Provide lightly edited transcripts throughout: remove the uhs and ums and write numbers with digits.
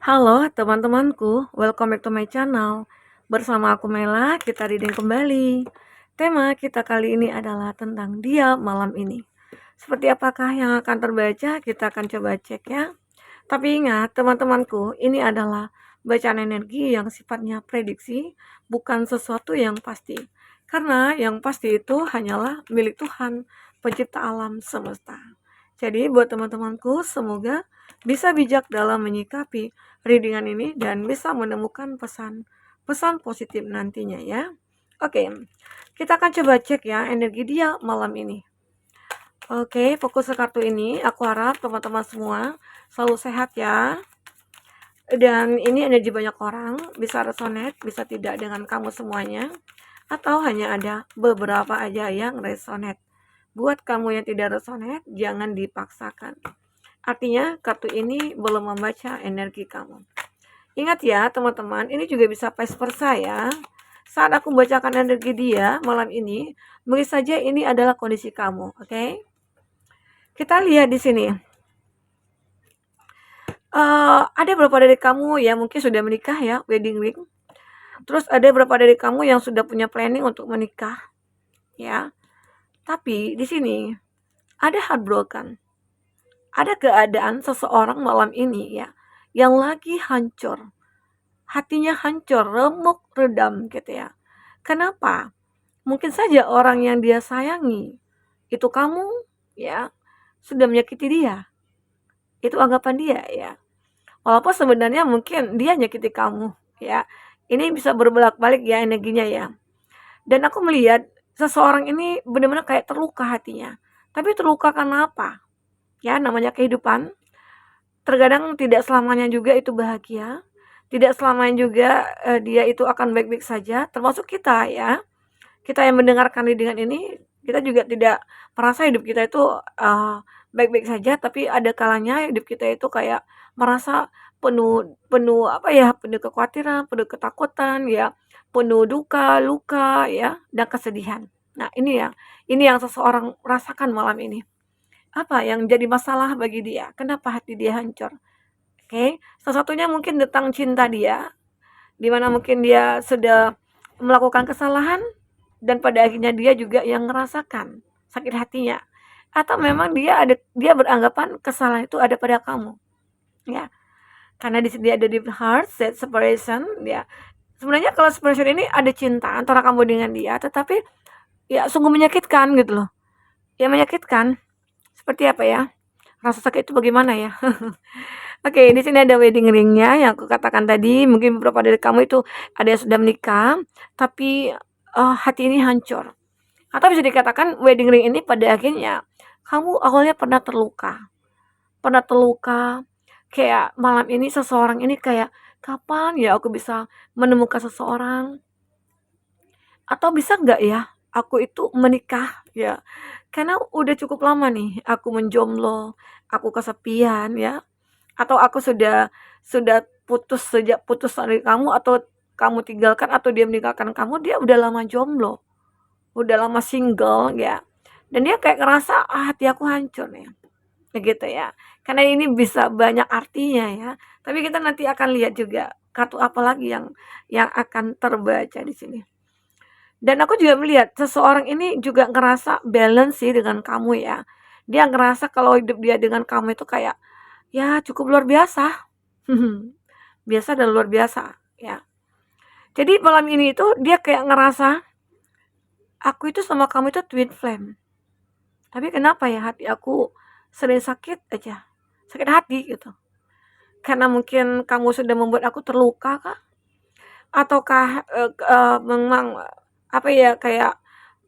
Halo teman-temanku, welcome back to my channel. Bersama aku Mela, kita reading kembali. Tema kita kali ini adalah tentang dia malam ini. Seperti apakah yang akan terbaca, kita akan coba cek ya. Tapi ingat teman-temanku, ini adalah bacaan energi yang sifatnya prediksi, bukan sesuatu yang pasti. Karena yang pasti itu hanyalah milik Tuhan, pencipta alam semesta. Jadi buat teman-temanku, semoga bisa bijak dalam menyikapi readingan ini dan bisa menemukan pesan positif nantinya ya. Oke, kita akan coba cek ya energi dia malam ini. Oke, fokus ke kartu ini. Aku harap teman-teman semua selalu sehat ya. Dan ini energi banyak orang, bisa resonate, bisa tidak dengan kamu semuanya. Atau hanya ada beberapa aja yang resonate. Buat kamu yang tidak resonate, jangan dipaksakan. Artinya kartu ini belum membaca energi kamu. Ingat ya teman-teman, ini juga bisa vice versa ya. Saat aku bacakan energi dia malam ini, mungkin saja ini adalah kondisi kamu, oke? Kita lihat di sini. Ada beberapa dari kamu yang mungkin sudah menikah ya, wedding ring. Terus ada beberapa dari kamu yang sudah punya planning untuk menikah, ya. Tapi di sini ada heartbroken. Ada keadaan seseorang malam ini ya, yang lagi hancur. Hatinya hancur, remuk, redam gitu ya. Kenapa? Mungkin saja orang yang dia sayangi, itu kamu ya, sudah menyakiti dia. Itu anggapan dia ya. Walaupun sebenarnya mungkin dia nyakiti kamu ya. Ini bisa berbalik-balik ya energinya ya. Dan aku melihat seseorang ini benar-benar kayak terluka hatinya. Tapi terluka karena apa? Ya, namanya kehidupan. Terkadang tidak selamanya juga itu bahagia. Tidak selamanya juga dia itu akan baik-baik saja, termasuk kita ya. Kita yang mendengarkan readingan ini, kita juga tidak merasa hidup kita itu baik-baik saja, tapi ada kalanya hidup kita itu kayak merasa penuh penuh apa ya, penuh kekhawatiran, penuh ketakutan ya, penuh duka, luka ya, dan kesedihan. Nah, ini yang seseorang rasakan malam ini. Apa yang jadi masalah bagi dia? Kenapa hati dia hancur? Oke, salah satunya mungkin tentang cinta dia, di mana mungkin dia sudah melakukan kesalahan dan pada akhirnya dia juga yang merasakan sakit hatinya. Atau memang dia beranggapan kesalahan itu ada pada kamu. Ya, karena di sini ada deep heart, set separation, ya. Sebenarnya kalau separation ini ada cinta antara kamu dengan dia, tetapi ya sungguh menyakitkan gitu loh. Ya menyakitkan. Seperti apa ya? Rasa sakit itu bagaimana ya? Oke, di sini ada wedding ringnya yang aku katakan tadi. Mungkin beberapa dari kamu itu ada yang sudah menikah, tapi hati ini hancur. Atau bisa dikatakan wedding ring ini pada akhirnya kamu awalnya pernah terluka. Pernah terluka, kayak malam ini seseorang ini kayak, kapan ya aku bisa menemukan seseorang? Atau bisa nggak ya aku itu menikah ya? Karena udah cukup lama nih aku menjomblo, aku kesepian ya. Atau aku sudah putus sejak putus dari kamu atau kamu tinggalkan atau dia meninggalkan kamu, dia udah lama jomblo, udah lama single ya. Dan dia kayak ngerasa hati aku hancur ya. Begitu ya. Karena ini bisa banyak artinya ya. Tapi kita nanti akan lihat juga kartu apa lagi yang akan terbaca di sini. Dan aku juga melihat seseorang ini juga ngerasa balance sih dengan kamu ya. Dia ngerasa kalau hidup dia dengan kamu itu kayak ya cukup luar biasa. Biasa dan luar biasa ya. Jadi malam ini itu dia kayak ngerasa aku itu sama kamu itu twin flame. Tapi kenapa ya hati aku sering sakit aja. Sakit hati gitu. Karena mungkin kamu sudah membuat aku terluka kah? Ataukah memang apa ya kayak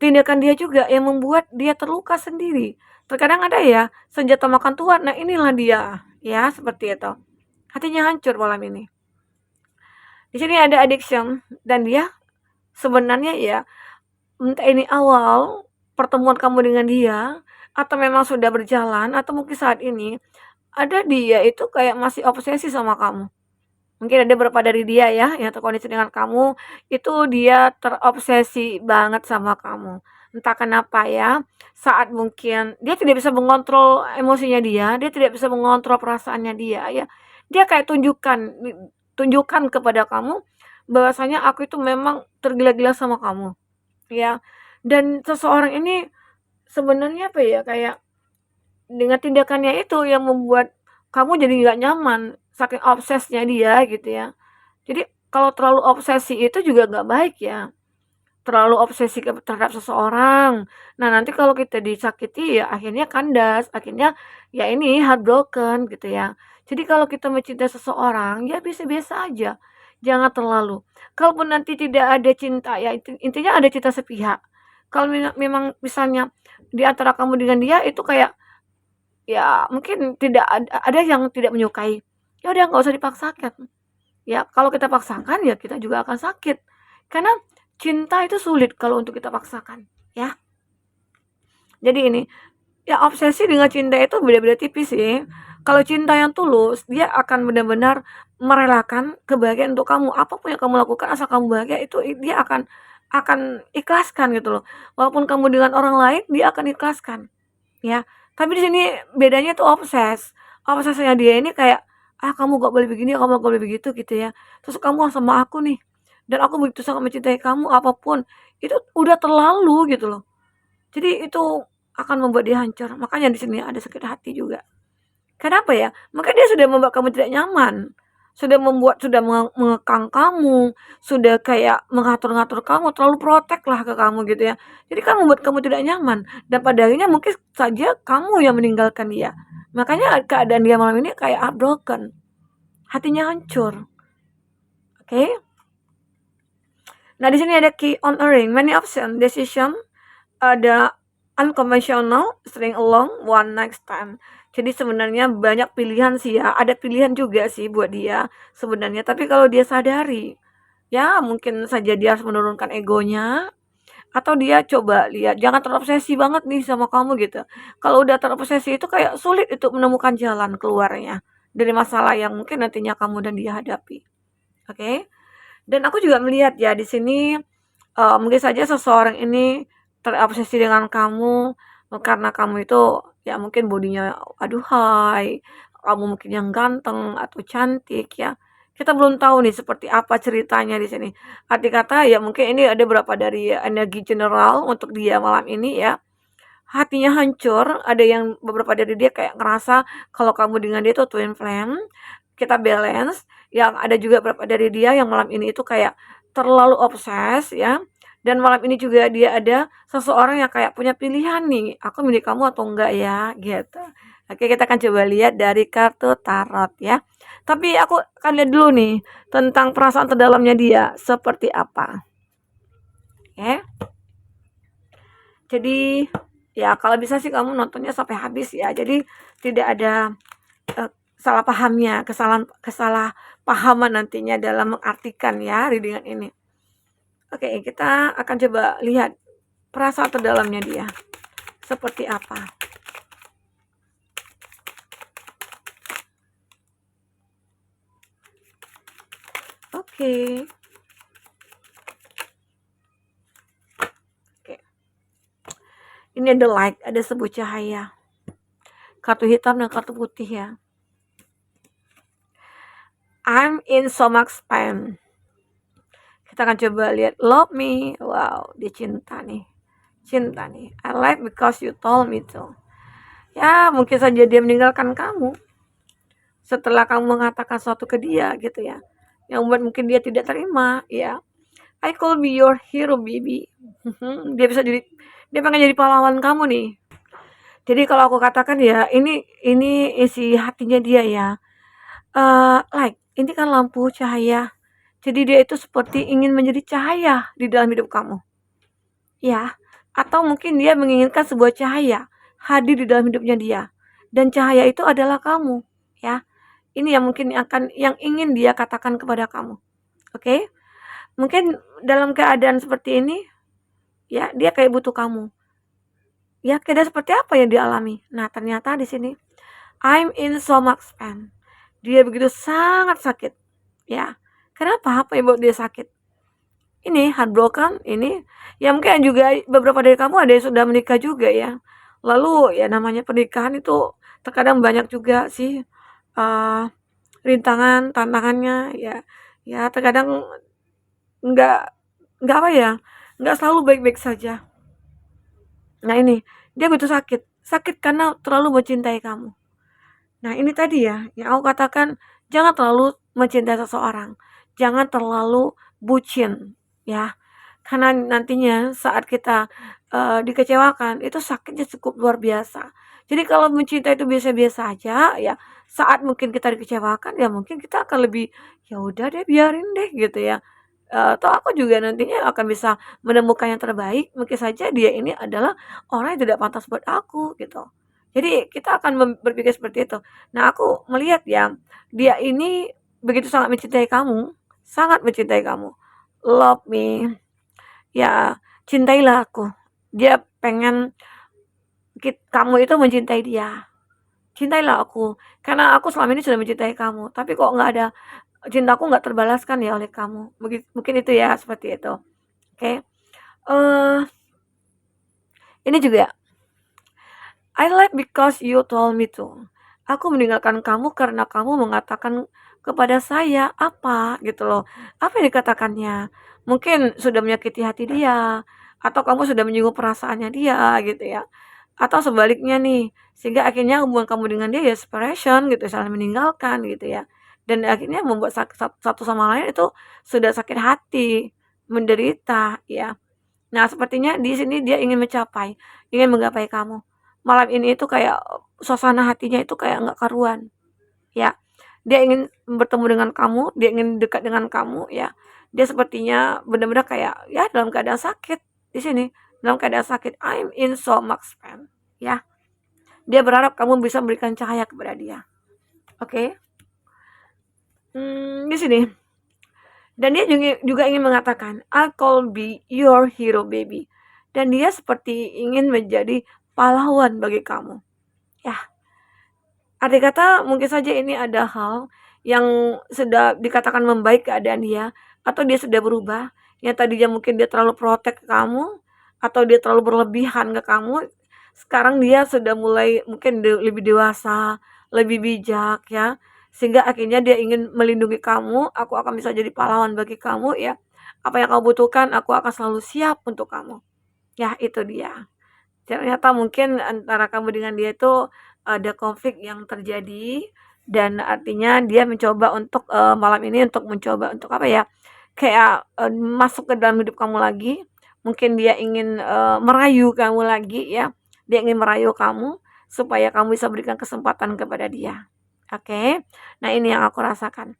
tindakan dia juga yang membuat dia terluka sendiri. Terkadang ada ya senjata makan tuan. Nah, inilah dia ya seperti itu. Hatinya hancur malam ini. Di sini ada addiction dan dia sebenarnya ya entah ini awal pertemuan kamu dengan dia atau memang sudah berjalan atau mungkin saat ini ada dia itu kayak masih obsesi sama kamu. Mungkin ada beberapa dari dia ya yang terkondisi dengan kamu itu dia terobsesi banget sama kamu. Entah kenapa ya, saat mungkin dia tidak bisa mengontrol emosinya dia tidak bisa mengontrol perasaannya dia ya. dia kayak tunjukkan kepada kamu bahwasanya aku itu memang tergila-gila sama kamu, ya. Dan seseorang ini sebenarnya apa ya, kayak dengan tindakannya itu yang membuat kamu jadi nggak nyaman, saking obsesnya dia gitu ya. Jadi kalau terlalu obsesi itu juga nggak baik ya, terlalu obsesi terhadap seseorang. Nah, nanti kalau kita disakiti ya akhirnya kandas, akhirnya ya ini heartbroken gitu ya. Jadi kalau kita mencintai seseorang ya biasa-biasa aja, jangan terlalu. Kalaupun nanti tidak ada cinta ya intinya ada cinta sepihak. Kalau memang misalnya di antara kamu dengan dia itu kayak ya mungkin tidak ada yang tidak menyukai, ya udah nggak usah dipaksakan. Ya kalau kita paksakan ya kita juga akan sakit. Karena cinta itu sulit kalau untuk kita paksakan, ya. Jadi ini, ya obsesi dengan cinta itu beda-beda tipis sih. Kalau cinta yang tulus, dia akan benar-benar merelakan kebahagiaan untuk kamu. Apapun yang kamu lakukan asal kamu bahagia itu dia akan ikhlaskan gitu loh. Walaupun kamu dengan orang lain, dia akan ikhlaskan, ya. Tapi di sini bedanya tuh obses. Obsesnya dia ini kayak, "Ah, kamu gak boleh begini, kamu gak boleh begitu," gitu ya. Terus kamu sama aku nih, dan aku begitu sangat mencintai kamu, apapun itu udah terlalu gitu loh. Jadi itu akan membuat dia hancur. Makanya di sini ada sakit hati juga. Kenapa ya? Mungkin dia sudah membuat kamu tidak nyaman. Sudah mengekang kamu, sudah kayak mengatur-ngatur kamu, terlalu protek lah ke kamu gitu ya. Jadi kan membuat kamu tidak nyaman. Dan pada akhirnya mungkin saja kamu yang meninggalkan dia. Makanya keadaan dia malam ini kayak heartbroken. Hatinya hancur. Oke? Okay? Nah, di sini ada key on a ring, many option, decision, ada unconventional, string along, one next time. Jadi sebenarnya banyak pilihan sih ya, ada pilihan juga sih buat dia sebenarnya. Tapi kalau dia sadari, ya mungkin saja dia harus menurunkan egonya, atau dia coba lihat, jangan terobsesi banget nih sama kamu gitu. Kalau udah terobsesi itu kayak sulit untuk menemukan jalan keluarnya dari masalah yang mungkin nantinya kamu dan dia hadapi. Oke? Okay? Dan aku juga melihat ya di sini mungkin saja seseorang ini terobsesi dengan kamu karena kamu itu ya mungkin bodinya aduhai, kamu mungkin yang ganteng atau cantik ya. Kita belum tahu nih seperti apa ceritanya di sini. Arti kata ya mungkin ini ada beberapa dari energi general untuk dia malam ini ya. Hatinya hancur, ada yang beberapa dari dia kayak ngerasa kalau kamu dengan dia itu twin flame, kita balance, yang ada juga beberapa dari dia yang malam ini itu kayak terlalu obses ya. Dan malam ini juga dia ada seseorang yang kayak punya pilihan nih, aku milik kamu atau enggak ya, gitu. Oke, kita akan coba lihat dari kartu tarot ya. Tapi aku akan lihat dulu nih tentang perasaan terdalamnya dia seperti apa. Oke. Jadi ya kalau bisa sih kamu nontonnya sampai habis ya. Jadi tidak ada salah pahamnya, kesalahpahaman nantinya dalam mengartikan ya readingan ini. Oke, kita akan coba lihat perasaan terdalamnya dia seperti apa. Oke. Oke. Ini ada light, ada sebuah cahaya. Kartu hitam dan kartu putih ya. I'm in so much pain. Kita akan coba lihat love me. Wow, dia cinta nih. Cinta nih. I like because you told me to. Ya, mungkin saja dia meninggalkan kamu setelah kamu mengatakan sesuatu ke dia gitu ya. Yang membuat mungkin dia tidak terima, ya. I could be your hero, baby. Dia pengen jadi pahlawan kamu nih. Jadi kalau aku katakan ya, ini isi hatinya dia ya. Like, ini kan lampu cahaya. Jadi dia itu seperti ingin menjadi cahaya di dalam hidup kamu. Ya, atau mungkin dia menginginkan sebuah cahaya hadir di dalam hidupnya dia. Dan cahaya itu adalah kamu, ya. Ini yang mungkin yang ingin dia katakan kepada kamu. Oke? Mungkin dalam keadaan seperti ini, ya dia kayak butuh kamu. Ya, keadaan seperti apa yang dialami? Nah, ternyata di sini I'm in so much pain. Dia begitu sangat sakit. Ya. Kenapa? Apa yang buat dia sakit? Ini heartbroken, ini ya mungkin juga beberapa dari kamu ada yang sudah menikah juga ya. Lalu ya namanya pernikahan itu terkadang banyak juga sih rintangan, tantangannya, ya ya terkadang nggak nggak apa ya, nggak selalu baik-baik saja. Nah ini, dia begitu sakit, sakit karena terlalu mencintai kamu. Nah ini tadi ya, yang aku katakan jangan terlalu mencintai seseorang, jangan terlalu bucin, ya. Karena nantinya saat kita, dikecewakan, itu sakitnya cukup luar biasa. Jadi kalau mencinta itu biasa-biasa aja, ya saat mungkin kita dikecewakan, ya mungkin kita akan lebih, "Ya udah deh, biarin deh," gitu ya. Toh aku juga nantinya akan bisa menemukan yang terbaik, mungkin saja dia ini adalah orang yang tidak pantas buat aku, gitu. Jadi kita akan berpikir seperti itu. Nah aku melihat ya, dia ini begitu sangat mencintai kamu, love me. Ya, cintailah aku. Dia pengen kamu itu mencintai dia. Cintailah aku, karena aku selama ini sudah mencintai kamu, tapi kok nggak ada cintaku nggak terbalaskan ya oleh kamu. Mungkin itu ya, seperti itu. Oke. Eh, ini juga, I like because you told me to. Aku meninggalkan kamu karena kamu mengatakan kepada saya apa gitu loh. Apa yang dikatakannya? Mungkin sudah menyakiti hati dia, atau kamu sudah menyinggung perasaannya dia gitu ya. Atau sebaliknya nih, sehingga akhirnya hubungan kamu dengan dia ya separation gitu, saling meninggalkan gitu ya. Dan akhirnya membuat satu sama lain itu sudah sakit hati, menderita ya. Nah, sepertinya di sini dia ingin menggapai kamu. Malam ini itu kayak suasana hatinya itu kayak nggak karuan, ya. Dia ingin bertemu dengan kamu, dia ingin dekat dengan kamu, ya. Dia sepertinya benar-benar kayak ya dalam keadaan sakit di sini, dalam keadaan sakit. I'm in so much pain, ya. Dia berharap kamu bisa memberikan cahaya kepada dia. Oke. Di sini. Dan dia juga ingin mengatakan, I call be your hero baby. Dan dia seperti ingin menjadi pahlawan bagi kamu. Ya, arti kata mungkin saja ini ada hal yang sudah dikatakan membaik keadaan dia, atau dia sudah berubah, yang tadinya mungkin dia terlalu protek ke kamu, atau dia terlalu berlebihan ke kamu, sekarang dia sudah mulai mungkin lebih dewasa, lebih bijak ya, sehingga akhirnya dia ingin melindungi kamu, "Aku akan bisa jadi pahlawan bagi kamu ya, apa yang kamu butuhkan aku akan selalu siap untuk kamu." Ya itu dia. Ternyata mungkin antara kamu dengan dia itu ada konflik yang terjadi, dan artinya dia mencoba untuk, malam ini untuk mencoba untuk apa ya, kayak, masuk ke dalam hidup kamu lagi. Mungkin dia ingin, merayu kamu lagi ya, dia ingin merayu kamu supaya kamu bisa berikan kesempatan kepada dia. Oke? Nah ini yang aku rasakan.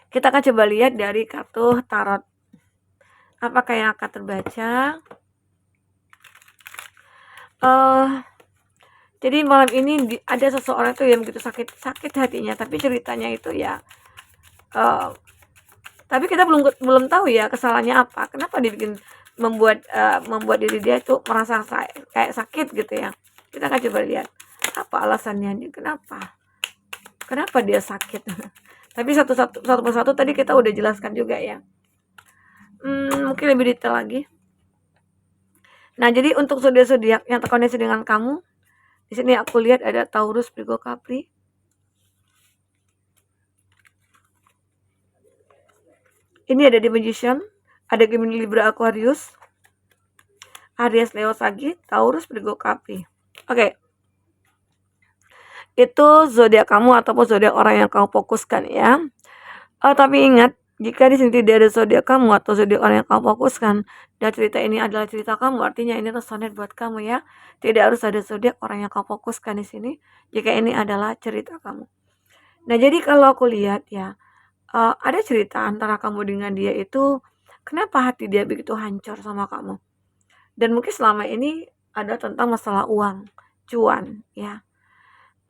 Kita akan coba lihat dari kartu tarot. Apakah yang akan terbaca? Jadi malam ini ada seseorang tuh yang begitu sakit hatinya, tapi ceritanya itu ya, tapi kita belum tahu ya kesalahannya apa, kenapa dia membuat diri dia itu merasa kayak sakit gitu ya. Kita akan coba lihat apa alasannya, kenapa dia sakit. Tapi satu persatu tadi kita udah jelaskan juga ya. Mungkin lebih detail lagi. Nah jadi untuk zodiak yang terkoneksi dengan kamu, di sini aku lihat ada Taurus, Virgo, Capri. Ini ada di Magician, ada Gemini, Libra, Aquarius, Aries, Leo, Sagi, Taurus, Virgo, Capri. Oke. Itu zodiak kamu ataupun zodiak orang yang kamu fokuskan ya. Tapi ingat, jika di sini tidak ada zodiak kamu atau zodiak orang yang kamu fokuskan, dan cerita ini adalah cerita kamu, artinya ini resonate buat kamu ya. Tidak harus ada zodiak orang yang kamu fokuskan di sini, jika ini adalah cerita kamu. Nah, jadi kalau aku lihat ya, ada cerita antara kamu dengan dia itu, kenapa hati dia begitu hancur sama kamu. Dan mungkin selama ini ada tentang masalah uang, cuan ya.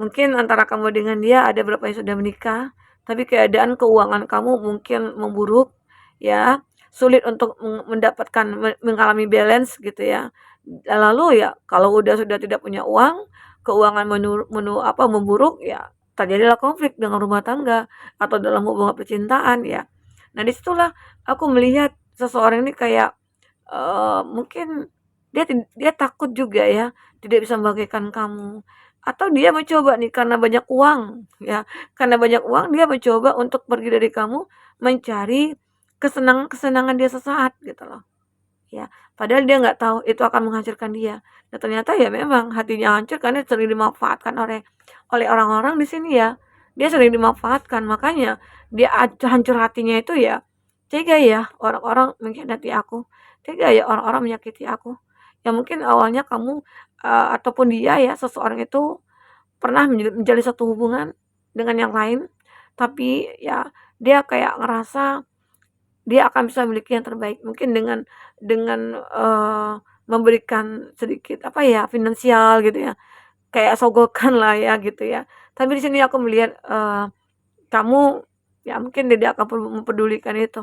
Mungkin antara kamu dengan dia ada berapa yang sudah menikah, tapi keadaan keuangan kamu mungkin memburuk ya, sulit untuk mendapatkan mengalami balance gitu ya. Lalu ya kalau sudah tidak punya uang, keuangan memburuk ya, terjadilah konflik dengan rumah tangga atau dalam hubungan percintaan ya. Nah disitulah aku melihat seseorang ini kayak mungkin dia takut juga ya, tidak bisa membagikan kamu, atau dia mencoba nih karena banyak uang ya, karena banyak uang dia mencoba untuk pergi dari kamu, mencari kesenangan dia sesaat gitu loh, ya. Padahal dia nggak tahu itu akan menghancurkan dia. Dan ternyata ya memang hatinya hancur karena sering dimanfaatkan oleh oleh orang-orang di sini ya. Dia sering dimanfaatkan, makanya dia hancur hatinya itu ya, tega ya orang-orang mengkhianati aku, tega ya orang-orang menyakiti aku. Ya mungkin awalnya kamu, ataupun dia ya, seseorang itu pernah menjalin suatu hubungan dengan yang lain, tapi ya dia kayak ngerasa dia akan bisa memiliki yang terbaik mungkin dengan memberikan sedikit apa ya, finansial gitu ya, kayak sogokan lah ya gitu ya. Tapi di sini aku melihat, kamu ya mungkin tidak akan mempedulikan itu,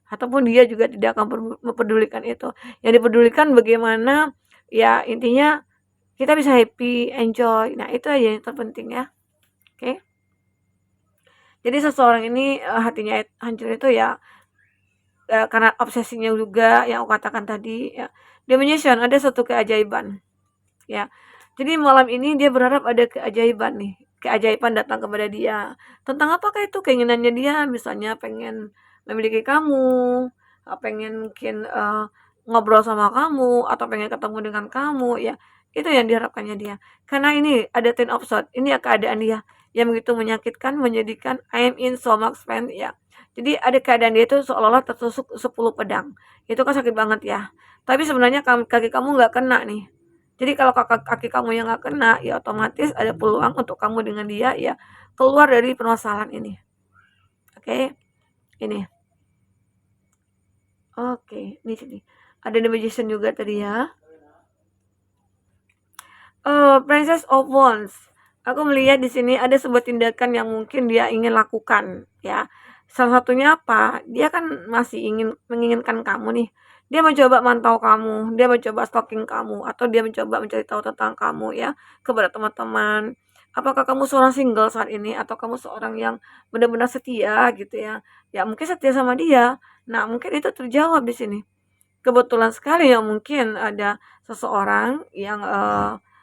ataupun dia juga tidak akan mempedulikan itu. Yang dipedulikan bagaimana, ya intinya kita bisa happy, enjoy, nah itu aja yang terpenting ya, oke. Jadi seseorang ini, hatinya hancur itu ya, karena obsesinya juga yang aku katakan tadi ya, dia menyesion ada satu keajaiban, ya. Jadi malam ini dia berharap ada keajaiban nih, keajaiban datang kepada dia. Tentang apakah itu keinginannya dia, misalnya pengen memiliki kamu, pengen mungkin, ngobrol sama kamu, atau pengen ketemu dengan kamu, ya. Itu yang diharapkannya dia. Karena ini ada Ten of Swords, ini ya keadaan dia yang begitu menyakitkan, menyedihkan, I am in so much pain, ya. Jadi ada keadaan dia itu seolah-olah tertusuk 10 pedang. Itu kan sakit banget ya. Tapi sebenarnya kaki kamu nggak kena nih. Jadi kalau kaki kamu yang nggak kena, ya otomatis ada peluang untuk kamu dengan dia ya keluar dari permasalahan ini. Oke, ini. Oke, ini sini. Ada The Magician juga tadi ya. Princess of Wands. Aku melihat di sini ada sebuah tindakan yang mungkin dia ingin lakukan, ya. Salah satunya apa? Dia kan masih menginginkan kamu nih. Dia mencoba mantau kamu, dia mencoba stalking kamu, atau dia mencoba mencari tahu tentang kamu ya kepada teman-teman. Apakah kamu seorang single saat ini atau kamu seorang yang benar-benar setia gitu ya? Ya mungkin setia sama dia. Nah, mungkin itu terjawab di sini. Kebetulan sekali ya mungkin ada seseorang yang,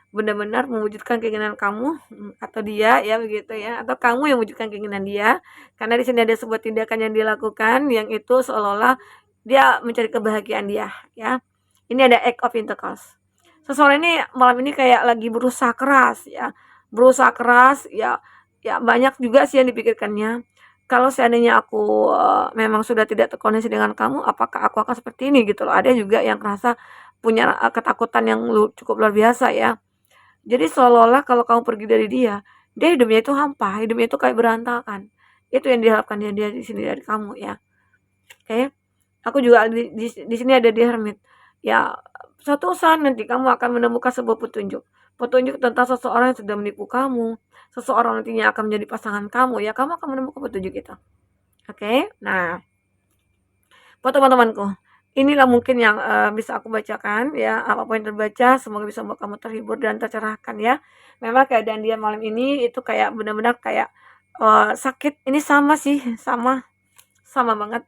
benar-benar mewujudkan keinginan kamu, atau dia ya begitu ya, atau kamu yang mewujudkan keinginan dia, karena di sini ada sebuah tindakan yang dilakukan yang itu seolah-olah dia mencari kebahagiaan dia ya. Ini ada Eight of Pentacles. Seseorang ini malam ini kayak lagi berusaha keras ya, berusaha keras ya, ya banyak juga sih yang dipikirkannya. Kalau seandainya aku, memang sudah tidak terkoneksi dengan kamu, apakah aku akan seperti ini gitu loh. Ada juga yang merasa punya, ketakutan yang cukup luar biasa ya. Jadi seolah-olah kalau kamu pergi dari dia, dia hidupnya itu hampa, hidupnya itu kayak berantakan. Itu yang diharapkan dia di sini dari kamu ya. Oke. Aku juga di sini ada di Hermit. Ya, suatu saat nanti kamu akan menemukan sebuah petunjuk. Petunjuk tentang seseorang yang sudah menipu kamu, seseorang nantinya akan menjadi pasangan kamu, ya kamu akan menemukan petunjuk itu. Oke. Nah, buat teman-temanku, inilah mungkin yang, bisa aku bacakan ya, apapun yang terbaca semoga bisa membuat kamu terhibur dan tercerahkan ya. Memang keadaan dia malam ini itu kayak benar-benar kayak, sakit, ini sama sih, sama, sama banget.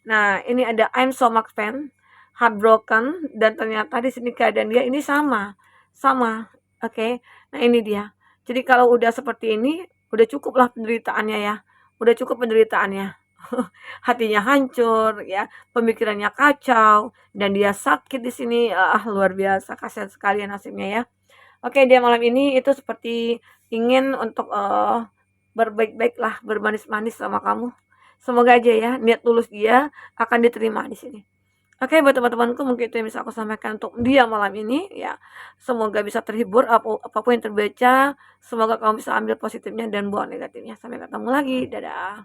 Nah, ini ada I'm so much pain, heartbroken, dan ternyata di sini keadaan dia ini sama, sama, oke. Nah, ini dia. Jadi kalau udah seperti ini, udah cukuplah penderitaannya ya, udah cukup penderitaannya. Hatinya hancur ya, pemikirannya kacau, dan dia sakit di sini, luar biasa, kasihan sekali ya nasibnya ya. Oke, dia malam ini itu seperti ingin untuk, berbaik-baik lah, bermanis-manis sama kamu. Semoga aja ya niat tulus dia akan diterima di sini. Oke, buat teman-temanku mungkin itu yang bisa aku sampaikan untuk dia malam ini ya. Semoga bisa terhibur apapun yang terbaca. Semoga kamu bisa ambil positifnya dan buang negatifnya. Sampai ketemu lagi. Dadah.